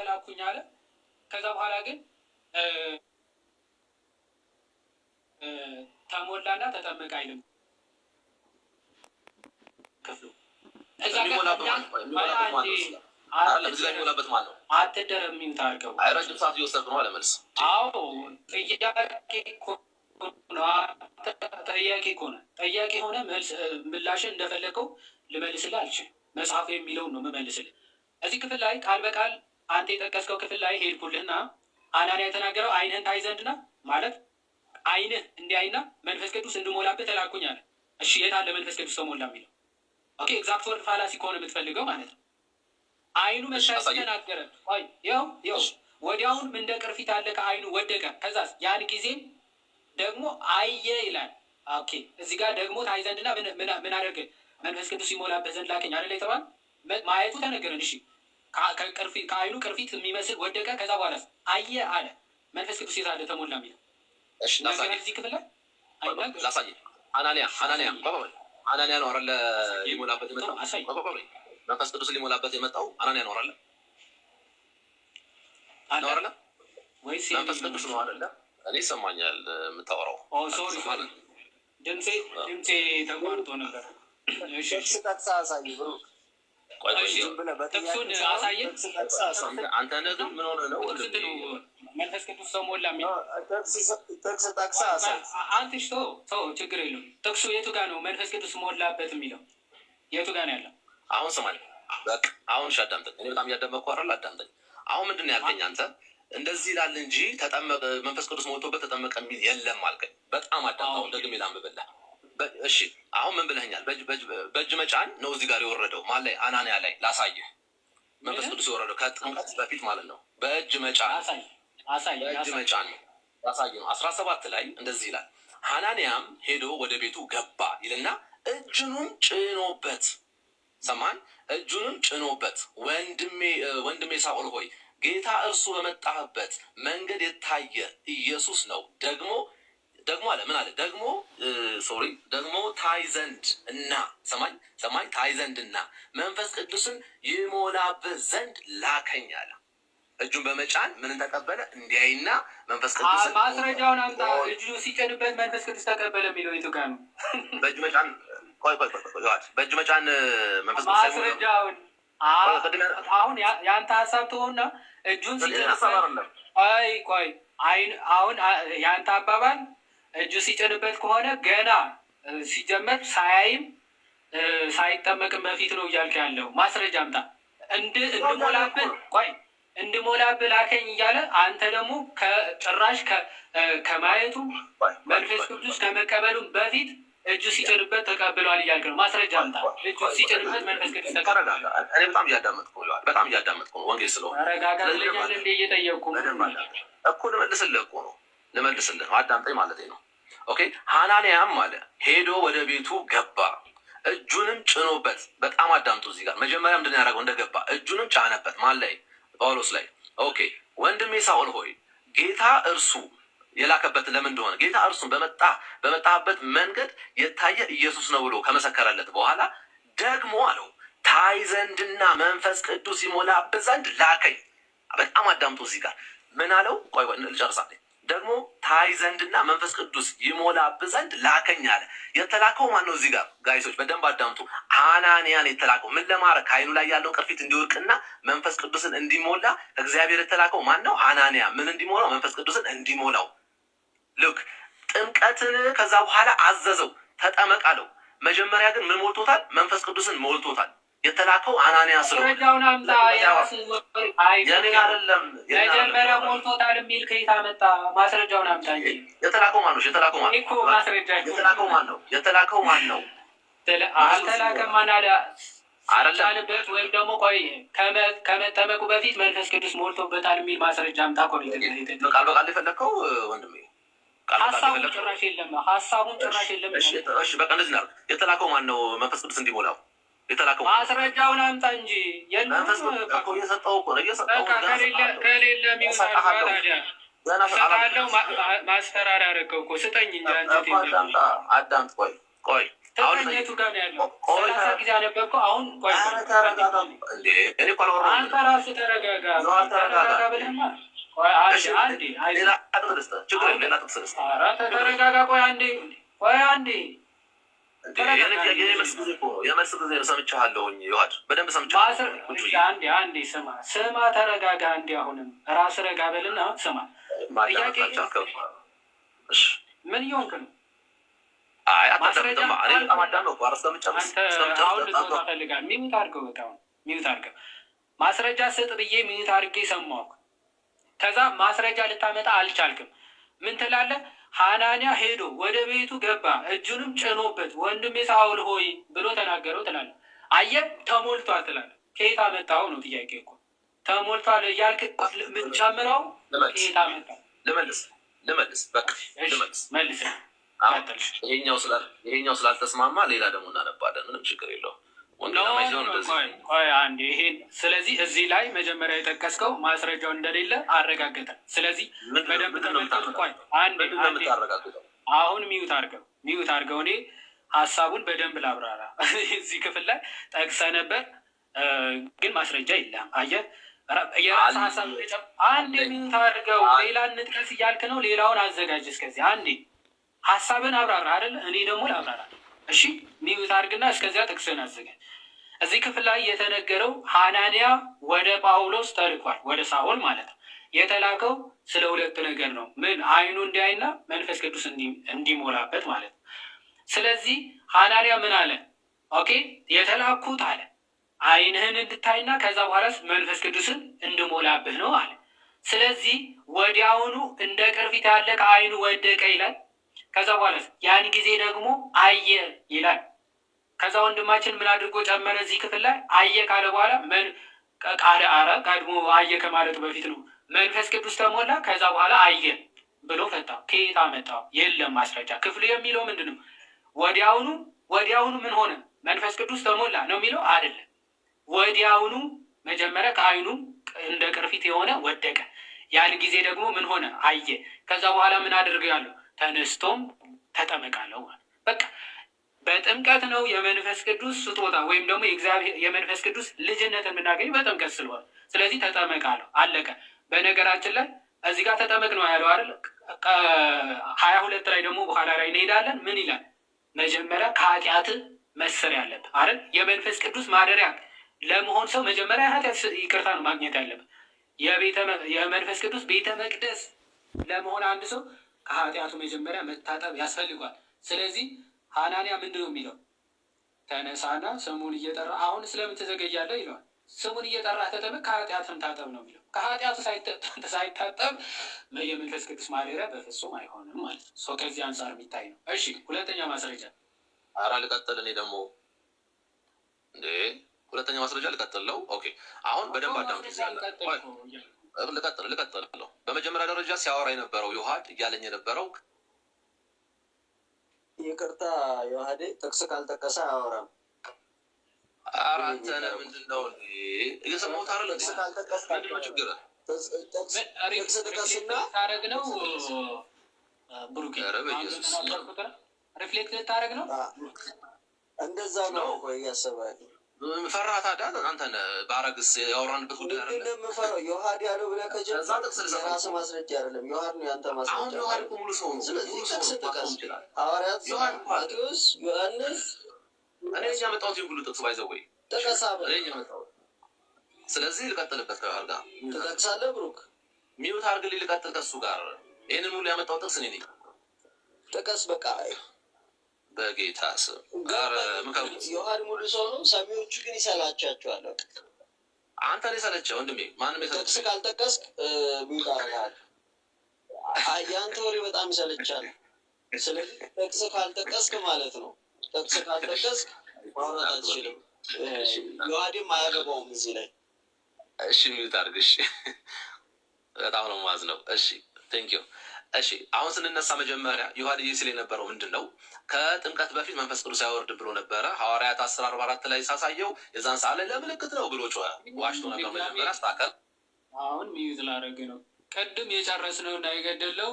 ተላኩኝ አለ። ከዛ በኋላ ግን ተሞላና ተጠመቀ አይልም ክፍሉ። እዛ አትደረሚም ታርገው ረጅም ሰዓት እየወሰድክ ነው አለመልስ። አዎ ጥያቄ ከሆነ ጥያቄ ሆነ ምላሽን እንደፈለገው ልመልስልህ አልችልም። መጽሐፉ የሚለውን ነው የምመልስልህ። እዚህ ክፍል ላይ ቃል በቃል አንተ የጠቀስከው ክፍል ላይ ሄድኩልህና አናንያ የተናገረው ዓይንህን ታይ ዘንድና ማለት ዓይንህ እንዲያይና መንፈስ ቅዱስ እንድሞላብህ ተላኩኝ አለ። እሺ የት አለ መንፈስ ቅዱስ ተሞላ የሚለው? ኦኬ ኤግዛክት ወርድ ፋላሲ ከሆነ የምትፈልገው ማለት ነው። ዓይኑ መሻት ተናገረ። ይኸው ወዲያውንም እንደ ቅርፊት አለ ከዓይኑ ወደቀ። ከዛስ ያን ጊዜም ደግሞ አየ ይላል። ኦኬ እዚህ ጋር ደግሞ ታይ ዘንድና ምን አደረገ? መንፈስ ቅዱስ ይሞላበት ዘንድ ላከኝ አይደል የተባለ ማየቱ ተነገረን። እሺ ከዓይኑ ቅርፊት የሚመስል ወደቀ። ከዛ በኋላ አየ አለ። መንፈስ ቅዱስ የት አለ ተሞላ የሚለው? እሺ እዚህ ክፍል ላይ ላሳየህ። አናንያ ነው አይደለ ሊሞላበት የመጣው? መንፈስ ቅዱስ ሊሞላበት የመጣው አናንያ ነው አይደለ? ወይስ መንፈስ ቅዱስ ነው አይደለ? እኔ ይሰማኛል የምታወራው። ሶሪ ድምፄ ተቋርጦ ነበር። ጥቅሱን አሳየን። አንተ ነህ ግን ምን ሆነህ ነው? መንፈስ ቅዱስ ተሞላ የሚለው አንትሽ ተው ችግር የለውም። ጥቅሱ የቱ ጋር ነው መንፈስ ቅዱስ ሞላበት የሚለው? የቱ ጋር ነው ያለው? አሁን ስማኝ በቃ አሁን እሺ አዳምጠኝ። እኔ በጣም እያዳመጥኩ አይደል? አዳምጠኝ። አሁን ምንድን ነው ያልከኝ አንተ? እንደዚህ ይላል እንጂ ተጠመቀ መንፈስ ቅዱስ ሞልቶበት ተጠመቀ የሚል የለም አልከኝ። በጣም አዳምጠው ደግሜ ላንብብልህ። እሺ አሁን ምን ብለኸኛል? በእጅ መጫን ነው እዚህ ጋር የወረደው ማን ላይ? አናንያ ላይ። ላሳየህ። መንፈስ ቅዱስ የወረደው ከጥምቀት በፊት ማለት ነው። በእጅ መጫን በእጅ መጫን ነው። ያሳይ ነው። 17 ላይ እንደዚህ ይላል። ሐናንያም ሄዶ ወደ ቤቱ ገባ ይልና እጁንም ጭኖበት ሰማን። እጁንም ጭኖበት ወንድሜ ሳኦል ሆይ ጌታ እርሱ በመጣህበት መንገድ የታየ ኢየሱስ ነው። ደግሞ አለ ምን አለ? ደግሞ ታይ ዘንድ እና ሰማኝ ታይ ዘንድ እና መንፈስ ቅዱስን ይሞላብህ ዘንድ ላከኝ አለ። እጁን በመጫን ምንን ተቀበለ? እንዲያይና መንፈስ ቅዱስ ማስረጃውን አምጣ። እጁ ሲጭንበት መንፈስ ቅዱስ ተቀበለ የሚለው የቱ ጋር ነው? በእጁ መጫን በእጁ መጫን መንፈስ ቅዱስ ማስረጃውን አሁን የአንተ ሀሳብ ትሆንና እጁን ሲጭንበት ቆይ አሁን የአንተ አባባል እጁ ሲጭንበት ከሆነ ገና ሲጀመር ሳያይም ሳይጠመቅም በፊት ነው እያልክ ያለው። ማስረጃ አምጣ። እንድሞላብህ ላከኝ እያለ አንተ ደግሞ ጭራሽ ከማየቱ መንፈስ ቅዱስ ከመቀበሉም በፊት እጁ ሲጭንበት ተቀብሏል እያልክ ነው። ማስረጃ አምጣ። እጁ ሲጭንበት መንፈስ ቅዱስ ተቀብሏል። እኔ በጣም እያዳመጥኩ ነው። ወንጌል ስለሆነ ተረጋጋ ብለኛል። እንደ እየጠየቅኩ እኮ ልመልስልህ ነው። አዳምጠኝ ማለት ነው። ኦኬ ሐናንያም አለ ሄዶ ወደ ቤቱ ገባ እጁንም ጭኖበት። በጣም አዳምጡ። እዚህ ጋር መጀመሪያ ምንድን ያደረገው? እንደገባ እጁንም ጫነበት። ማን ላይ? ጳውሎስ ላይ። ኦኬ ወንድሜ ሳኦል ሆይ ጌታ እርሱ የላከበት ለምን እንደሆነ ጌታ እርሱን በመጣበት መንገድ የታየ ኢየሱስ ነው ብሎ ከመሰከረለት በኋላ ደግሞ አለው ታይ ዘንድና መንፈስ ቅዱስ ይሞላብህ ዘንድ ላከኝ። በጣም አዳምጡ። እዚህ ጋር ምን አለው? ቆይ ልጨርሳለሁ። ደግሞ ታይ ዘንድና መንፈስ ቅዱስ ይሞላብህ ዘንድ ላከኝ አለ። የተላከው ማን ነው? እዚህ ጋር ጋይሶች በደንብ አዳምጡ። ሐናንያን የተላከው ምን ለማድረግ? ከዓይኑ ላይ ያለው ቅርፊት እንዲወርቅና መንፈስ ቅዱስን እንዲሞላ እግዚአብሔር የተላከው ማን ነው? ሐናንያ። ምን እንዲሞላው? መንፈስ ቅዱስን እንዲሞላው። ልክ ጥምቀትን ከዛ በኋላ አዘዘው ተጠመቅ አለው። መጀመሪያ ግን ምን ሞልቶታል? መንፈስ ቅዱስን ሞልቶታል። የተላከው አናንያ ስለሆነ መረጃውን አምጣ። አይደለም መጀመሪያ ሞልቶታል የሚል ከየት አመጣ? ማስረጃውን አምጣ እንጂ። የተላከው ማን ነው? የተላከው ማን ነው? አልተላከም። ማናዳ አረላልበት ወይም ደግሞ ቆይ ከመጠመቁ በፊት መንፈስ ቅዱስ ሞልቶበታል የሚል ማስረጃ አምጣ። ቃል በቃል የፈለግከው ወንድሜ ሀሳቡን ጭራሽ የለም። እሺ በቃ እንደዚህ ነው። የተላከው ማን ነው? መንፈስ ቅዱስ እንዲሞላው የተላከው ማስረጃውን አምጣ እንጂ ከሌለ ማስፈራሪያ አደረገው እኮ። ስጠኝ እንጂ አዳምጥ። ቆይ ተገኘቱ ጋር ነው ያለው። 30 ጊዜ አነበብከው። አሁን አንተ ራስህ ተረጋጋ። ተረጋጋ ብለህማ ተረጋጋ። ቆይ አንዴ የመልስ ጊዜ ሰምቻለሁኝ። ዮሐድ በደንብ ሰምቻለሁ። አንዴ ስማ፣ ተረጋጋ። አንዴ አሁንም ራስህ ረጋ በልና ስማ። ጥያቄ ምን እየሆንክ ነው? ሚዩት አድርገው፣ በቃ ሚዩት አድርገው። ማስረጃ ስጥ ብዬ ሚዩት አድርጌ ሰማሁ። ከዛ ማስረጃ ልታመጣ አልቻልክም። ምን ትላለህ? ሐናንያ ሄዶ ወደ ቤቱ ገባ፣ እጁንም ጭኖበት ወንድሜ ሳውል ሆይ ብሎ ተናገረው ትላለህ። አየህ፣ ተሞልቷል ትላለህ። ከየት አመጣኸው ነው ጥያቄ እኮ። ተሞልቷል እያልክ የምትጨምረው ከየት አመጣኸው? ልመልስ በቃ ልመልስ። መልስ። ይሄኛው ስላልተስማማ ሌላ ደግሞ እናነባለን። ምንም ችግር የለውም። ስለዚህ እዚህ ላይ መጀመሪያ የጠቀስከው ማስረጃው እንደሌለ አረጋገጠ። ስለዚህ በደንብ ተመልከቱ። አሁን ሚዩት አድርገው። እኔ ሀሳቡን በደንብ ላብራራ። እዚህ ክፍል ላይ ጠቅሰ ነበር፣ ግን ማስረጃ የለም። አየህ፣ የራስ ሀሳብ አንዴ ሚዩት አድርገው። ሌላ እንጥቀስ እያልክ ነው። ሌላውን አዘጋጅ። እስከዚህ አንዴ ሀሳብን አብራራ አይደለ? እኔ ደግሞ ላብራራ። እሺ፣ ሚዩት አድርግና እስከዚያ ጥቅስን አዘጋጅ። እዚህ ክፍል ላይ የተነገረው ሐናንያ ወደ ጳውሎስ ተልኳል፣ ወደ ሳኦል ማለት ነው። የተላከው ስለ ሁለት ነገር ነው። ምን? አይኑ እንዲያይና መንፈስ ቅዱስ እንዲሞላበት ማለት ነው። ስለዚህ ሐናንያ ምን አለ? ኦኬ፣ የተላኩት አለ አይንህን እንድታይና ከዛ በኋላ መንፈስ ቅዱስን እንድሞላብህ ነው አለ። ስለዚህ ወዲያውኑ እንደ ቅርፊት ያለ ከአይኑ ወደቀ ይላል። ከዛ በኋላ ያን ጊዜ ደግሞ አየ ይላል። ከዛ ወንድማችን ምን አድርጎ ጨመረ? እዚህ ክፍል ላይ አየ ካለ በኋላ ቀድሞ አየ ከማለቱ በፊት ነው መንፈስ ቅዱስ ተሞላ፣ ከዛ በኋላ አየ ብሎ ፈታ። ከየት አመጣው? የለም ማስረጃ። ክፍሉ የሚለው ምንድን ነው? ወዲያውኑ ምን ሆነ? መንፈስ ቅዱስ ተሞላ ነው የሚለው አይደለም። ወዲያውኑ መጀመሪያ ከአይኑ እንደ ቅርፊት የሆነ ወደቀ። ያን ጊዜ ደግሞ ምን ሆነ? አየ። ከዛ በኋላ ምን አድርገዋለሁ? ተነስቶም ተጠመቃለሁ። በቃ በጥምቀት ነው የመንፈስ ቅዱስ ስጦታ ወይም ደግሞ የመንፈስ ቅዱስ ልጅነት የምናገኝ በጥምቀት ስለሆነ፣ ስለዚህ ተጠመቃለሁ። አለቀ። በነገራችን ላይ እዚህ ጋር ተጠመቅ ነው ያለው አይደል? 22 ላይ ደግሞ በኋላ ላይ እንሄዳለን። ምን ይላል? መጀመሪያ ከኃጢአት መሰር ያለብህ አይደል? የመንፈስ ቅዱስ ማደሪያ ለመሆን ሰው መጀመሪያ ኃጢአት ይቅርታ ነው ማግኘት ያለብህ። የመንፈስ ቅዱስ ቤተ መቅደስ ለመሆን አንድ ሰው ከኃጢአቱ መጀመሪያ መታጠብ ያስፈልጓል። ስለዚህ ሐናንያ ምንድን ነው የሚለው? ተነሳና ስሙን እየጠራ አሁን ስለምን ትዘገያለህ ይለዋል። ስሙን እየጠራ ተጠመቅ፣ ከኃጢአትም ታጠብ ነው የሚለው። ከኃጢአቱ ሳይታጠብ የመንፈስ ቅዱስ ማደሪያ በፍጹም አይሆንም ማለት ነው። ሰው ከዚህ አንጻር የሚታይ ነው። እሺ፣ ሁለተኛ ማስረጃ። ኧረ ልቀጥል። እኔ ደግሞ ሁለተኛ ማስረጃ ልቀጥለው። ኦኬ፣ አሁን በደንብ አዳምጡ። ልቀጥለው። በመጀመሪያ ደረጃ ሲያወራ የነበረው ዮሐድ እያለኝ የነበረው ይቅርታ ዮሐዴ ጥቅስ ካልጠቀሰ አያወራም። ኧረ አንተ ነህ ምንድን ነው እየሰማሁት አይደል? ጥቅስ ካልጠቀስ ምንድን ነው ችግር? ጥቅስ ጥቀስና ታደርግ ነው ብሩኬ። ሪፍሌክት ልታደርግ ነው። እንደዛ ነው እኮ እያሰባል። ፈራህ ታዲያ አንተ ነህ። በአረግስ ያወራንበት ጉዳይ አይደለም። እንደምፈራው ዮሐድ ያለው ብለህ ከጀመርክ የራስህ ማስረጃ አይደለም። ዮሐድ ነው ያንተ ማስረጃ። አሁን ዮሐድ እኮ ሙሉ ሰው ነው። ስለዚህ ጥቅስ ጥቀስ። ሐዋርያት ማቴዎስ፣ ዮሐንስ እኔ ያመጣሁት ሁሉ ጥቅስ ባይዘወይ ጥቀሳ እኔ ያመጣሁት። ስለዚህ ልቀጥልበት ከዮሐድ ጋር ትጠቅሳለህ። ብሩክ ሚውት አድርግልኝ፣ ልቀጥል ከእሱ ጋር። ይህንን ሙሉ ያመጣሁት ጥቅስ እኔ ነኝ። ጥቀስ በቃ በጌታ ስም ጋር ምከሩት። ዮሐድ ሙሉ ሰው ነው። ሰሚዎቹ ግን ይሰላቻቸዋል። አንተ ነው የሰለቸው ወንድሜ። ማንም የሰለቸው ጥቅስ ካልጠቀስክ ሚጣራል። የአንተ ወሬ በጣም ይሰለቻል። ስለዚህ ጥቅስ ካልጠቀስክ ማለት ነው። ጥቅስ ካልጠቀስክ ማውራት አትችልም። ዮሐድም አያገባውም እዚህ ላይ። እሺ ሚውት አድርግ። እሺ በጣም ነው የማዝነው። እሺ ቴንክ ዩ። እሺ አሁን ስንነሳ መጀመሪያ ዮሐድ ሲል የነበረው ምንድን ነው? ከጥምቀት በፊት መንፈስ ቅዱስ አይወርድም ብሎ ነበረ። ሐዋርያት 10:44 ላይ ሳሳየው የዛን ሰዓት ላይ ለምልክት ነው ብሎ ጮኸ። ዋሽቶ ነበር። መጀመሪያ አስተካከል። አሁን ሚዩት ላደርግ ነው። ቅድም የጨረስነው እና የገደለው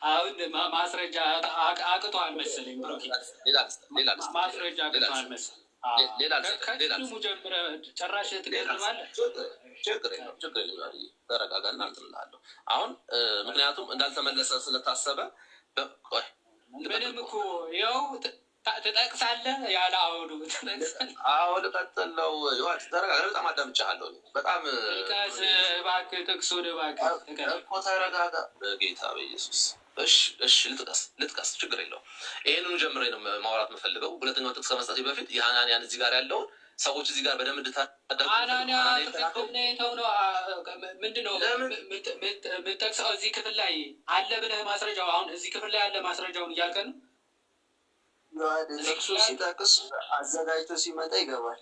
አሁን ማስረጃ አቅቷል መሰለኝ። ማስረጃ አቅቷል መሰለኝ። ከቅድሙ ጀምረህ ጭራሽ ትገድማለህ። ችግር የለም ተረጋጋና እንትን እልሃለሁ። አሁን ምክንያቱም እንዳልተመለሰ ስለታሰበ ምንም እኮ ያው ትጠቅሳለህ ያለ አውዱ ትጠቅሳለህ። አሁን ቀጥለው ተረጋጋ። በጣም አዳምጫለሁ። በጣም ጥቀስ እባክህ፣ ጥቅሱን እባክህ እኮ ተረጋጋ በጌታ በኢየሱስ። እሺ ልጥቀስ፣ ችግር የለውም። ይህንኑ ጀምሬ ነው ማውራት የምፈልገው። ሁለተኛውን ጥቅስ ከመስጠቴ በፊት የሐናንያን እዚህ ጋር ያለውን ሰዎች እዚህ ጋር በደንብ እንድታደርጉ። ሐናንያ ትክክል ነው። ምንድን ነው የምጠቅሰው? እዚህ ክፍል ላይ አለ ብለህ ማስረጃው፣ አሁን እዚህ ክፍል ላይ ያለ ማስረጃውን እያልከን ነው። ጥቅሱ ሲጠቅስ አዘጋጅቶ ሲመጣ ይገባል።